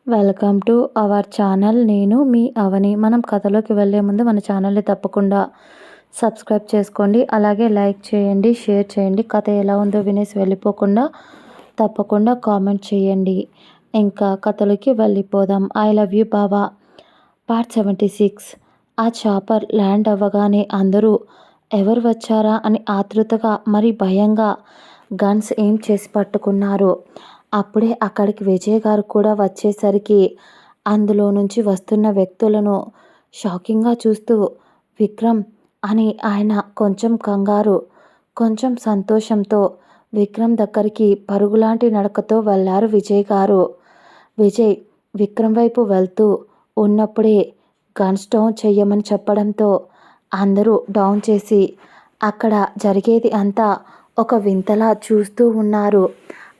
Welcome to our channel. నేను మీ అవని. మనం కథలోకి వెళ్ళే ముందు మన ఛానల్ని తప్పకుండా సబ్స్క్రైబ్ చేసుకోండి, అలాగే లైక్ చేయండి, షేర్ చేయండి. కథ ఎలా ఉందో వినేసి వెళ్ళిపోకుండా తప్పకుండా కామెంట్ చేయండి. ఇంకా కథలోకి వెళ్ళిపోదాం. I love you Baba part 76. ఆ చాపర్ ల్యాండ్ అవ్వగానే అందరూ ఎవరు వచ్చారా అని ఆతృతగా మరి భయంగా గన్స్ ఏం చేసి పట్టుకున్నారు. అప్పుడే అక్కడికి విజయ్ గారు కూడా వచ్చేసరికి అందులో నుంచి వస్తున్న వ్యక్తులను షాకింగ్గా చూస్తూ విక్రమ్ అని ఆయన కొంచెం కంగారు, కొంచెం సంతోషంతో విక్రమ్ దగ్గరికి పరుగులాంటి నడకతో వెళ్ళారు విజయ్ గారు. విజయ్ విక్రమ్ వైపు వెళ్తూ ఉన్నప్పుడే గన్స్ డౌన్ చెయ్యమని చెప్పడంతో అందరూ డౌన్ చేసి అక్కడ జరిగేది అంతా ఒక వింతలా చూస్తూ ఉన్నారు.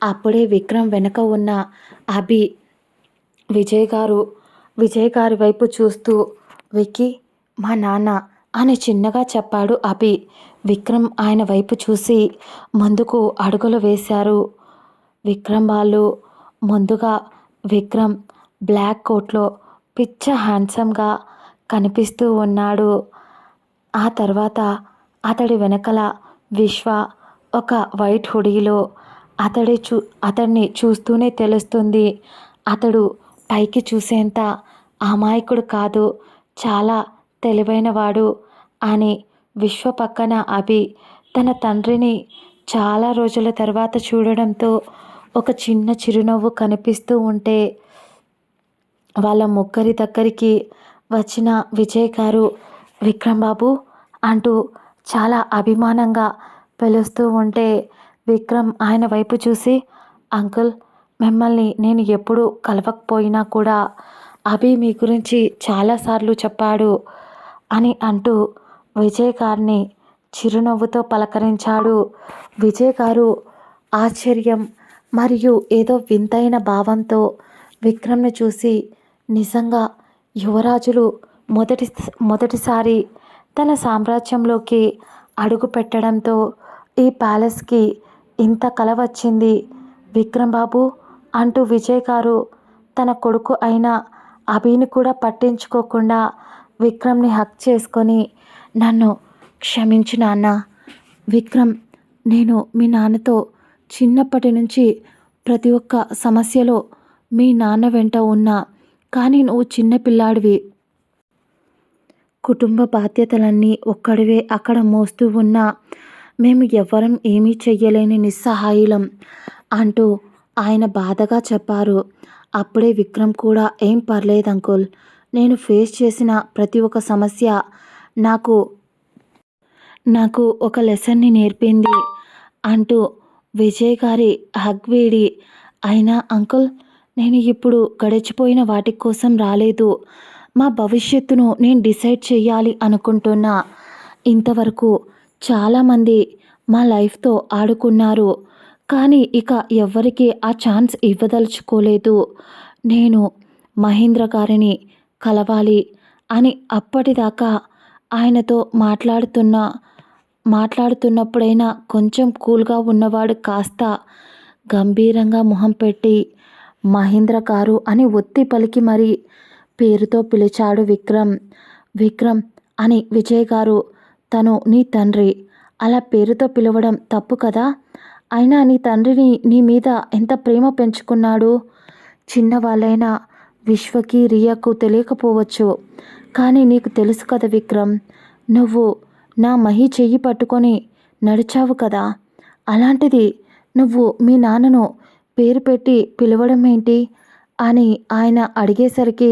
అప్పుడే విక్రమ్ వెనక ఉన్న అభి విజయ్ గారి వైపు చూస్తూ, విక్కీ మా నాన్న అని చిన్నగా చెప్పాడు అభి. విక్రమ్ ఆయన వైపు చూసి ముందుకు అడుగులు వేశారు. విక్రమ్ వాళ్ళు ముందుగా విక్రమ్ బ్లాక్ కోట్లో పిచ్చ హ్యాండ్సమ్గా కనిపిస్తూ ఉన్నాడు. ఆ తర్వాత అతడి వెనకల విశ్వ ఒక వైట్ హుడీలో అతడిని చూస్తూనే తెలుస్తుంది అతడు పైకి చూసేంత అమాయకుడు కాదు, చాలా తెలివైనవాడు అని. విశ్వ పక్కన అభి తన తండ్రిని చాలా రోజుల తర్వాత చూడడంతో ఒక చిన్న చిరునవ్వు కనిపిస్తూ ఉంటే వాళ్ళ ముగ్గురి దగ్గరికి వచ్చిన విజయ్ గారు విక్రమ్ బాబు అంటూ చాలా అభిమానంగా పిలుస్తూ ఉంటే విక్రమ్ ఆయన వైపు చూసి, అంకుల్ మిమ్మల్ని నేను ఎప్పుడు కలవకపోయినా కూడా అభి మీ గురించి చాలాసార్లు చెప్పాడు అని అంటూ విజయ్ గారిని చిరునవ్వుతో పలకరించాడు. విజయ్ గారు ఆశ్చర్యం మరియు ఏదో వింతైన భావంతో విక్రమ్ని చూసి, నిజంగా యువరాజులు మొదటిసారి తన సామ్రాజ్యంలోకి అడుగు పెట్టడంతో ఈ ప్యాలెస్కి ఇంత కల వచ్చింది విక్రమ్ బాబు అంటూ విజయ్ గారు తన కొడుకు అయిన అభిని కూడా పట్టించుకోకుండా విక్రమ్ని హక్ చేసుకొని, నన్ను క్షమించు నాన్న. విక్రమ్, నేను మీ నాన్నతో చిన్నప్పటి నుంచి ప్రతి ఒక్క సమస్యలో మీ నాన్న వెంట ఉన్నా, కానీ నువ్వు చిన్న పిల్లాడివి. కుటుంబ బాధ్యతలన్నీ ఒక్కడివే అక్కడ మోస్తూ ఉన్నా మేము ఎవ్వరం ఏమీ చెయ్యలేని నిస్సహాయులం అంటూ ఆయన బాధగా చెప్పారు. అప్పుడే విక్రమ్ కూడా, ఏం పర్లేదు అంకుల్, నేను ఫేస్ చేసిన ప్రతి ఒక్క సమస్య నాకు ఒక లెసన్ని నేర్పింది అంటూ విజయ్ గారి హగ్ వీడి, అయినా అంకుల్ నేను ఇప్పుడు గడిచిపోయిన వాటి కోసం రాలేదు, మా భవిష్యత్తును నేను డిసైడ్ చేయాలి అనుకుంటున్నా. ఇంతవరకు చాలామంది మా లైఫ్తో ఆడుకున్నారు, కానీ ఇక ఎవ్వరికీ ఆ ఛాన్స్ ఇవ్వదలుచుకోలేదు. నేను మహేంద్ర గారిని కలవాలి అని అప్పటిదాకా ఆయనతో మాట్లాడుతున్నప్పుడైనా కొంచెం కూల్గా ఉన్నవాడు కాస్త గంభీరంగా మొహం పెట్టి మహేంద్ర గారు అని ఒత్తి పలికి మరీ పేరుతో పిలిచాడు విక్రమ్. విక్రమ్ అని విజయ్ గారు, తను నీ తండ్రి, అలా పేరుతో పిలవడం తప్పు కదా, అయినా నీ తండ్రిని నీ మీద ఎంత ప్రేమ పెంచుకున్నాడు. చిన్నవాళ్ళైన విశ్వకి రియకు తెలియకపోవచ్చు, కానీ నీకు తెలుసు కదా విక్రమ్, నువ్వు నా మహి చెయ్యి పట్టుకొని నడిచావు కదా, అలాంటిది నువ్వు మీ నాన్నను పేరు పెట్టి పిలవడం ఏంటి అని ఆయన అడిగేసరికి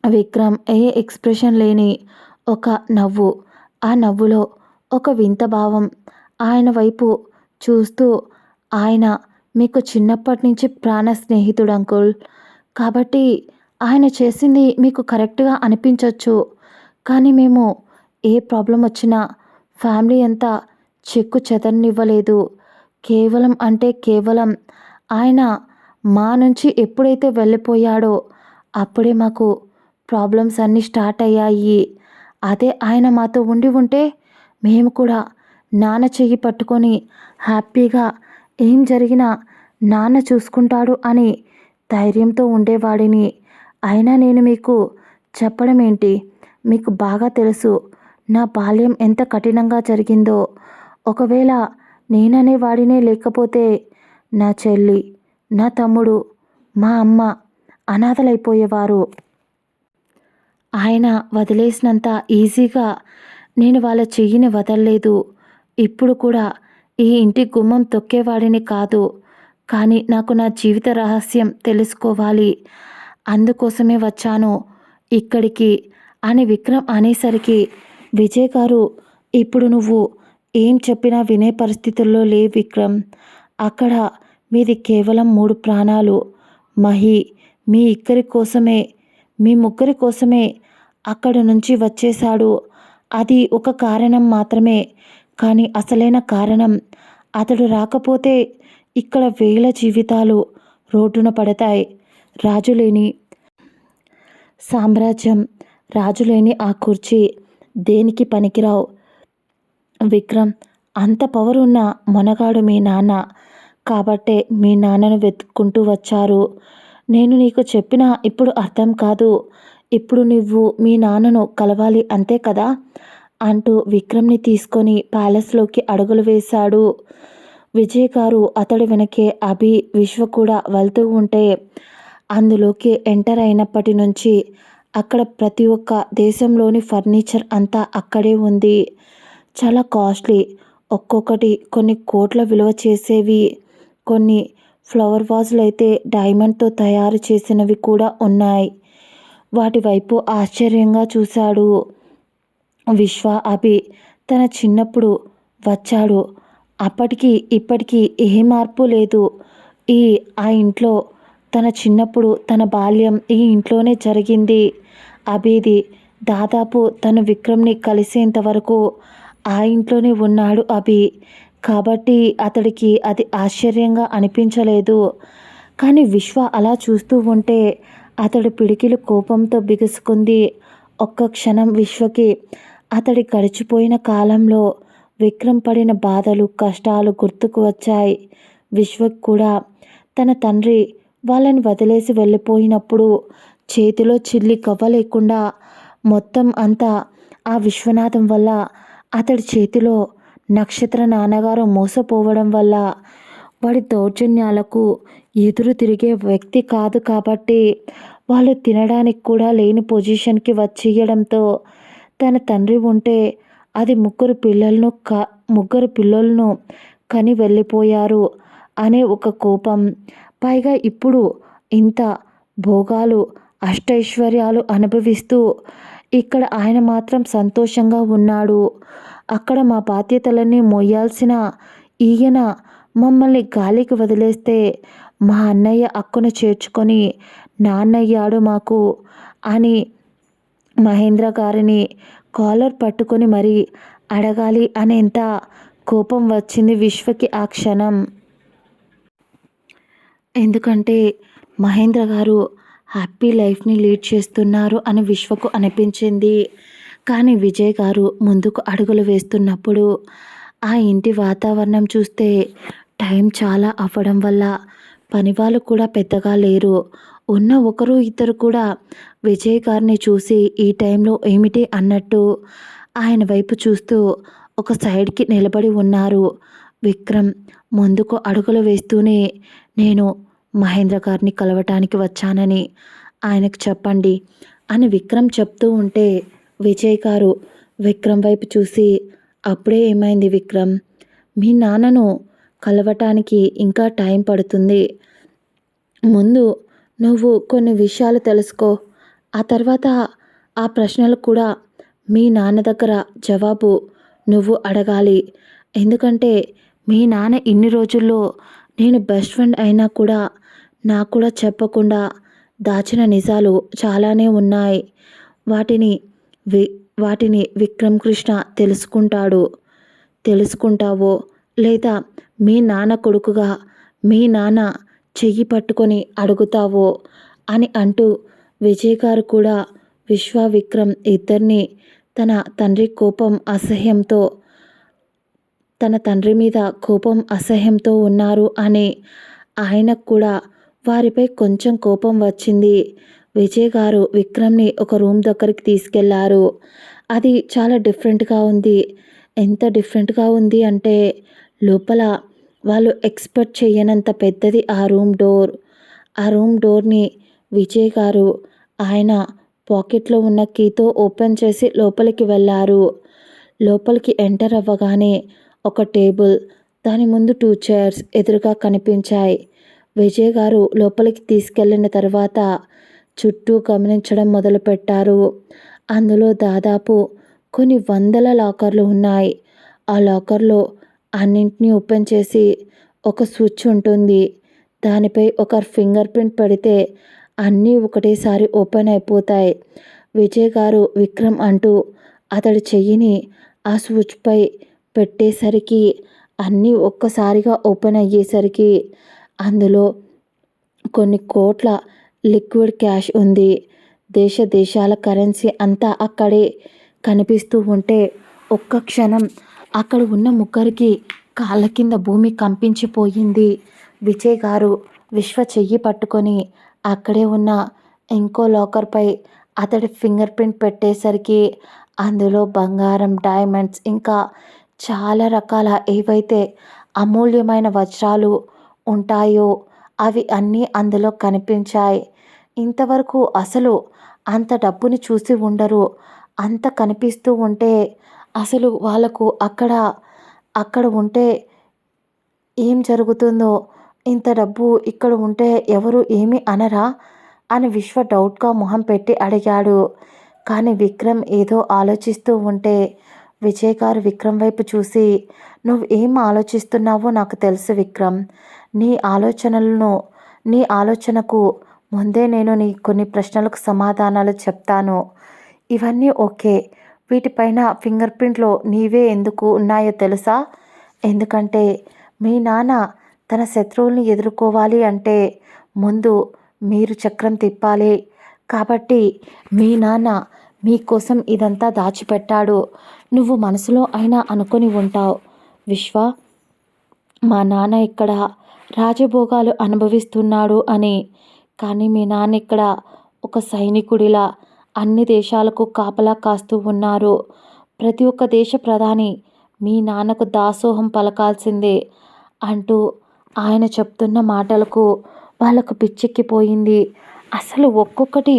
విక్రమ్ ఏ ఎక్స్ప్రెషన్ లేని ఒక నవ్వు, ఆ నవ్వులో ఒక వింత భావం. ఆయన వైపు చూస్తూ, ఆయన మీకు చిన్నప్పటి నుంచి ప్రాణ స్నేహితుడు అంకుల్, కాబట్టి ఆయన చేసింది మీకు కరెక్ట్గా అనిపించవచ్చు, కానీ మేము ఏ ప్రాబ్లం వచ్చినా ఫ్యామిలీ అంతా చెక్కు చెదరనివ్వలేదు. కేవలం అంటే కేవలం ఆయన మా నుంచి ఎప్పుడైతే వెళ్ళిపోయాడో అప్పుడే మాకు ప్రాబ్లమ్స్ అన్నీ స్టార్ట్ అయ్యాయి. అదే ఆయన మాతో ఉంటే మేము కూడా నాన్న చెయ్యి పట్టుకొని హ్యాపీగా ఏం జరిగినా నాన్న చూసుకుంటాడు అని ధైర్యంతో ఉండేవాడిని. అయినా నేను మీకు చెప్పడం ఏంటి? మీకు బాగా తెలుసు నా బాల్యం ఎంత కఠినంగా జరిగిందో. ఒకవేళ నేననే వాడినే లేకపోతే నా చెల్లి, నా తమ్ముడు, మా అమ్మ అనాథలైపోయేవారు. ఆయన వదిలేసినంత ఈజీగా నేను వాళ్ళ చెయ్యిని వదల్లేదు. ఇప్పుడు కూడా ఈ ఇంటి గుమ్మం తొక్కేవాడిని కాదు. కానీ నాకు నా జీవిత రహస్యం తెలుసుకోవాలి. అందుకోసమే వచ్చాను ఇక్కడికి అని విక్రమ్ అనేసరికి, విజయ్ గారు, ఇప్పుడు నువ్వు ఏం చెప్పినా వినే పరిస్థితుల్లో లే విక్రమ్. అక్కడ మీది కేవలం 3 ప్రాణాలు. మహి మీ ఇద్దరి కోసమే, మీ ముగ్గురి కోసమే అక్కడి నుంచి వచ్చేశాడు. అది ఒక కారణం మాత్రమే. కానీ అసలైన కారణం, అతడు రాకపోతే ఇక్కడ వేల జీవితాలు రోడ్డున పడతాయి. రాజులేని సామ్రాజ్యం, రాజులేని ఆ కుర్చీ దేనికి పనికిరావు. విక్రమ్, అంత పవర్ ఉన్న మొనగాడు మీ నాన్న. కాబట్టే మీ నాన్నను వెతుక్కుంటూ వచ్చారు. నేను నీకు చెప్పినా ఇప్పుడు అర్థం కాదు. ఇప్పుడు నువ్వు మీ నాన్నను కలవాలి అంతే కదా అంటూ విక్రమ్ని తీసుకొని ప్యాలెస్లోకి అడుగులు వేశాడు. విజయ్ గారు అతడి వెనకే అభి, విశ్వ కూడా వెళ్తూ ఉంటే అందులోకి ఎంటర్ అయినప్పటి నుంచి అక్కడ ప్రతి ఒక్క దేశంలోని ఫర్నిచర్ అంతా అక్కడే ఉంది. చాలా కాస్ట్లీ, ఒక్కొక్కటి కొన్ని కోట్ల విలువ చేసేవి. కొన్ని ఫ్లవర్ వాజులు అయితే డైమండ్తో తయారు చేసినవి కూడా ఉన్నాయి. వాటి వైపు ఆశ్చర్యంగా చూశాడు. విశ్వ అభి తన చిన్నప్పుడు వచ్చాడు. అప్పటికి ఇప్పటికీ ఏ మార్పు లేదు. ఆ ఇంట్లో తన చిన్నప్పుడు, తన బాల్యం ఈ ఇంట్లోనే జరిగింది. అభిది దాదాపు తను విక్రమ్ని కలిసేంత వరకు ఆ ఇంట్లోనే ఉన్నాడు అభి. కాబట్టి అతడికి అది ఆశ్చర్యంగా అనిపించలేదు. కానీ విశ్వ అలా చూస్తూ ఉంటే అతడి పిడికిలు కోపంతో బిగుసుకుంది. ఒక్క క్షణం విశ్వకి అతడి గడిచిపోయిన కాలంలో విక్రమ్ పడిన బాధలు, కష్టాలు గుర్తుకు వచ్చాయి. విశ్వక్ కూడా తన తండ్రి వాళ్ళని వదిలేసి వెళ్ళిపోయినప్పుడు చేతిలో చిల్లి గవ్వ లేకుండా మొత్తం అంతా ఆ విశ్వనాథం వల్ల, అతడి చేతిలో నక్షత్ర నాన్నగారు మోసపోవడం వల్ల, వాడి దౌర్జన్యాలకు ఎదురు తిరిగే వ్యక్తి కాదు కాబట్టి వాళ్ళు తినడానికి కూడా లేని పొజిషన్కి వచ్చేయడంతో తన తండ్రి ఉంటే అది ముగ్గురు పిల్లలను కని వెళ్ళిపోయారు అనే ఒక కోపం. పైగా ఇప్పుడు ఇంత భోగాలు, అష్టైశ్వర్యాలు అనుభవిస్తూ ఇక్కడ ఆయన మాత్రం సంతోషంగా ఉన్నాడు. అక్కడ మా బాధ్యతలన్నీ మోయాల్సిన ఈయన మమ్మల్ని గాలికి వదిలేస్తే మా అన్నయ్య అక్కును చేర్చుకొని నాన్నయ్యాడు మాకు అని మహేంద్ర గారిని కాలర్ పట్టుకొని మరీ అడగాలి అనేంత కోపం వచ్చింది విశ్వకి ఆ క్షణం. ఎందుకంటే మహేంద్ర గారు హ్యాపీ లైఫ్ని లీడ్ చేస్తున్నారు అని విశ్వకు అనిపించింది. కానీ విజయ్ గారు ముందుకు అడుగులు వేస్తున్నప్పుడు ఆ ఇంటి వాతావరణం చూస్తే టైం చాలా అవ్వడం వల్ల పనివాళ్ళు కూడా పెద్దగా లేరు. ఉన్న ఒకరు ఇద్దరు కూడా విజయ్ గారిని చూసి ఈ టైంలో ఏమిటి అన్నట్టు ఆయన వైపు చూస్తూ ఒక సైడ్కి నిలబడి ఉన్నారు. విక్రమ్ ముందుకు అడుగులు వేస్తూనే, నేను మహేంద్ర గారిని కలవటానికి వచ్చానని ఆయనకు చెప్పండి అని విక్రమ్ చెప్తూ ఉంటే విజయ్ గారు విక్రమ్ వైపు చూసి, అప్పుడే ఏమైంది విక్రమ్? మీ నాన్నను కలవటానికి ఇంకా టైం పడుతుంది. ముందు నువ్వు కొన్ని విషయాలు తెలుసుకో. ఆ తర్వాత ఆ ప్రశ్నలకు కూడా మీ నాన్న దగ్గర జవాబు నువ్వు అడగాలి. ఎందుకంటే మీ నాన్న ఇన్ని రోజుల్లో నేను బెస్ట్ ఫ్రెండ్ అయినా కూడా నాకు కూడా చెప్పకుండా దాచిన నిజాలు చాలానే ఉన్నాయి. వాటిని వాటిని విక్రమ్ కృష్ణ తెలుసుకుంటావో లేదా మీ నాన్న కొడుకుగా మీ నాన్న చెయ్యి పట్టుకొని అడుగుతావో అని అంటూ విజయ్ గారు కూడా విశ్వ, విక్రమ్ ఇద్దరిని తన తండ్రి మీద కోపం అసహ్యంతో ఉన్నారు అని ఆయనకు కూడా వారిపై కొంచెం కోపం వచ్చింది. విజయ్ గారు విక్రమ్‌ని ఒక రూమ్ దగ్గరికి తీసుకెళ్లారు. అది చాలా డిఫరెంట్‌గా ఉంది. ఎంత డిఫరెంట్‌గా ఉంది అంటే లోపల వాళ్ళు ఎక్స్‌పెక్ట్ చేయనంత పెద్దది ఆ రూమ్ డోర్. ఆ రూమ్ డోర్‌ని విజయ్ గారు ఆయన పాకెట్‌లో ఉన్న కీతో ఓపెన్ చేసి లోపలికి వెళ్లారు. లోపలికి ఎంటర్ అవ్వగానే ఒక టేబుల్, దాని ముందు 2 చైర్స్ ఎదురుగా కనిపించాయి. విజయ్ గారు లోపలికి తీసుకెళ్ళిన తర్వాత చుట్టూ గమనించడం మొదలుపెట్టారు. అందులో దాదాపు కొన్ని వందల లాకర్లు ఉన్నాయి. ఆ లాకర్‌లో అన్నింటిని ఓపెన్ చేసి ఒక స్విచ్ ఉంటుంది. దానిపై ఒక ఫింగర్ ప్రింట్ పెడితే అన్నీ ఒకటేసారి ఓపెన్ అయిపోతాయి. విజయ్ గారు విక్రమ్ అంటూ అతడి చెయ్యిని ఆ స్విచ్‌పై పెట్టేసరికి అన్నీ ఒక్కసారిగా ఓపెన్ అయ్యేసరికి అందులో కొన్ని కోట్ల లిక్విడ్ క్యాష్ ఉంది. దేశాల కరెన్సీ అంతా అక్కడే కనిపిస్తూ ఉంటే ఒక్క క్షణం అక్కడ ఉన్న ముగ్గురికి కాళ్ళ కింద భూమి కంపించిపోయింది. విజయ్ గారు విశ్వ చెయ్యి పట్టుకొని అక్కడే ఉన్న ఇంకో లాకర్‌పై అతడి ఫింగర్ ప్రింట్ పెట్టేసరికి అందులో బంగారం, డైమండ్స్ ఇంకా చాలా రకాల ఏవైతే అమూల్యమైన వజ్రాలు ఉంటాయో అవి అన్నీ అందులో కనిపించాయి. ఇంతవరకు అసలు అంత డబ్బుని చూసి ఉండరు. అంత కనిపిస్తూ ఉంటే అసలు వాళ్ళకు అక్కడ ఉంటే ఏం జరుగుతుందో, ఇంత డబ్బు ఇక్కడ ఉంటే ఎవరు ఏమీ అనరా? అని విశ్వ డౌట్‌గా మొహం పెట్టి అడిగాడు. కానీ విక్రమ్ ఏదో ఆలోచిస్తూ ఉంటే విజయ్ గారు విక్రమ్ వైపు చూసి, "నువ్వు ఏం ఆలోచిస్తున్నావో నాకు తెలుసు విక్రమ్. నీ ఆలోచనలను నీ ఆలోచనకు ముందే నేను నీ కొన్ని ప్రశ్నలకు సమాధానాలు చెప్తాను. ఇవన్నీ ఓకే. వీటిపైన ఫింగర్ ప్రింట్‌లో నీవే ఎందుకు ఉన్నాయో తెలుసా? ఎందుకంటే మీ నాన్న తన శత్రువుల్ని ఎదుర్కోవాలి అంటే ముందు మీరు చక్రం తిప్పాలి. కాబట్టి మీ నాన్న మీకోసం ఇదంతా దాచిపెట్టాడు. నువ్వు మనసులో అయినా అనుకొని ఉంటావు, విశ్వ, మా నాన్న ఇక్కడ రాజభోగాలు అనుభవిస్తున్నాడు అని. కానీ మీ నాన్న ఇక్కడ ఒక సైనికుడిలా అన్ని దేశాలకు కాపలా కాస్తూ ఉన్నారు. ప్రతి ఒక్క దేశ ప్రధాని మీ నాన్నకు దాసోహం పలకాల్సిందే" అంటూ ఆయన చెప్తున్న మాటలకు వాళ్ళకు పిచ్చెక్కిపోయింది. అసలు ఒక్కొక్కటి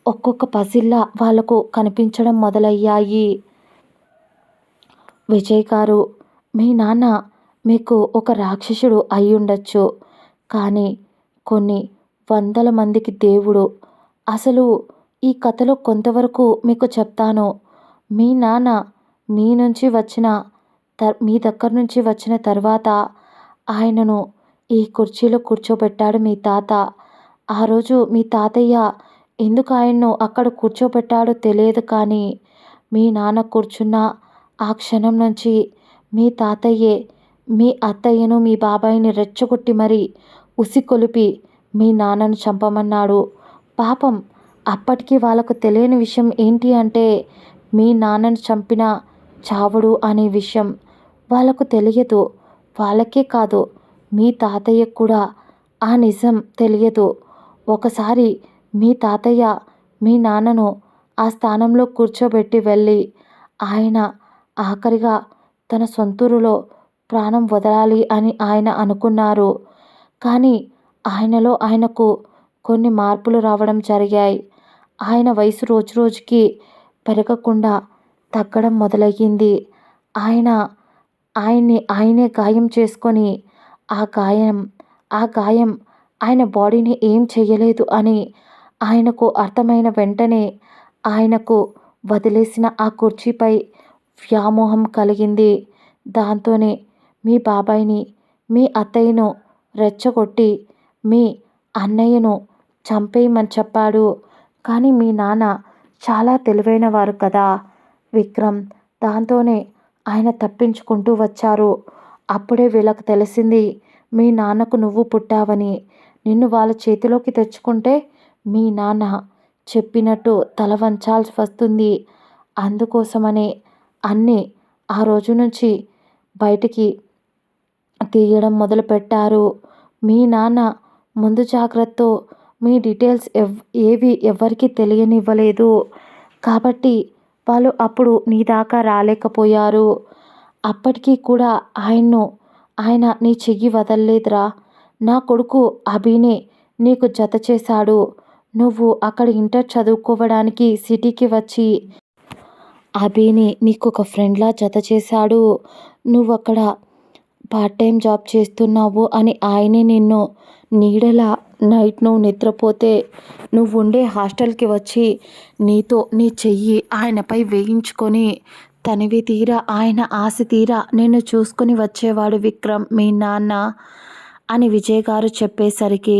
ఒక్కొక్క పజిల్‌లా వాళ్ళకు కనిపించడం మొదలయ్యాయి. విజయ్ గారు, మీ నాన్న మీకు ఒక రాక్షసుడు అయ్యుండొచ్చు. కానీ కొన్ని వందల మందికి దేవుడు. అసలు ఈ కథలో కొంతవరకు మీకు చెప్తాను. మీ నాన్న మీ నుంచి వచ్చిన మీ దగ్గర నుంచి వచ్చిన తర్వాత ఆయనను ఈ కుర్చీలో కూర్చోబెట్టాడు మీ తాత. ఆ రోజు మీ తాతయ్య ఎందుకు ఆయన్ను అక్కడ కూర్చోబెట్టాడో తెలియదు కానీ మీ నాన్న కూర్చున్న ఆ క్షణం నుంచి మీ తాతయ్యే మీ అత్తయ్యను, మీ బాబాయిని రెచ్చగొట్టి మరీ ఉసికొలిపి మీ నాన్నను చంపమన్నాడు. పాపం అప్పటికి వాళ్ళకు తెలియని విషయం ఏంటి అంటే మీ నాన్నను చంపిన చావడు అనే విషయం. వాళ్ళకు తెలియదు. వాళ్ళకే కాదు, మీ తాతయ్యకు కూడా ఆ నిజం తెలియదు. ఒకసారి మీ తాతయ్య మీ నాన్నను ఆ స్థానంలో కూర్చోబెట్టి వెళ్ళి ఆయన ఆఖరిగా తన సొంతూరులో ప్రాణం వదలాలి అని ఆయన అనుకున్నారు. కానీ ఆయనకు కొన్ని మార్పులు రావడం జరిగాయి. ఆయన వయసు రోజురోజుకి పెరగకుండా తగ్గడం మొదలయ్యింది. ఆయన ఆయనే గాయం చేసుకొని ఆ గాయం ఆ గాయం ఆయన బాడీని ఏం చెయ్యలేదు అని ఆయనకు అర్థమైన వెంటనే ఆయనకు వదిలేసిన ఆ కుర్చీపై వ్యామోహం కలిగింది. దాంతోనే మీ బాబాయిని, మీ అత్తయ్యను రెచ్చగొట్టి మీ అన్నయ్యను చంపేయమని చెప్పాడు. కానీ మీ నాన్న చాలా తెలివైనవారు కదా విక్రమ్. దాంతోనే ఆయన తప్పించుకుంటూ వచ్చారు. అప్పుడే వీళ్ళకి తెలిసింది మీ నాన్నకు నువ్వు పుట్టావని. నిన్ను వాళ్ళ చేతిలోకి తెచ్చుకుంటే మీ నాన్న చెప్పినట్టు తల వంచాల్సి వస్తుంది. అందుకోసమనే అన్నీ ఆ రోజు నుంచి బయటికి తీయడం మొదలుపెట్టారు. మీ నాన్న ముందు జాగ్రత్తతో మీ డీటెయిల్స్ ఏవి ఎవరికి తెలియనివ్వలేదు కాబట్టి వాళ్ళు అప్పుడు నీ దాకా రాలేకపోయారు. అప్పటికీ కూడా ఆయన నీ చెయ్యి వదలలేదురా. నా కొడుకు అభినే నీకు జత చేశాడు. నువ్వు అక్కడ ఇంటర్ చదువుకోవడానికి సిటీకి వచ్చి అభిని నీకు ఒక ఫ్రెండ్లా జత చేశాడు. నువ్వు అక్కడ పార్ట్ టైం జాబ్ చేస్తున్నావు అని ఆయనే నిన్ను నీడలా నైట్ నువ్వు నిద్రపోతే నువ్వు ఉండే హాస్టల్కి వచ్చి నీతో నీ చెయ్యి ఆయనపై వేయించుకొని తనివి తీరా ఆయన ఆశ తీరా నిన్ను చూసుకొని వచ్చేవాడు విక్రమ్ మీ నాన్న అని విజయ్ గారు చెప్పేసరికి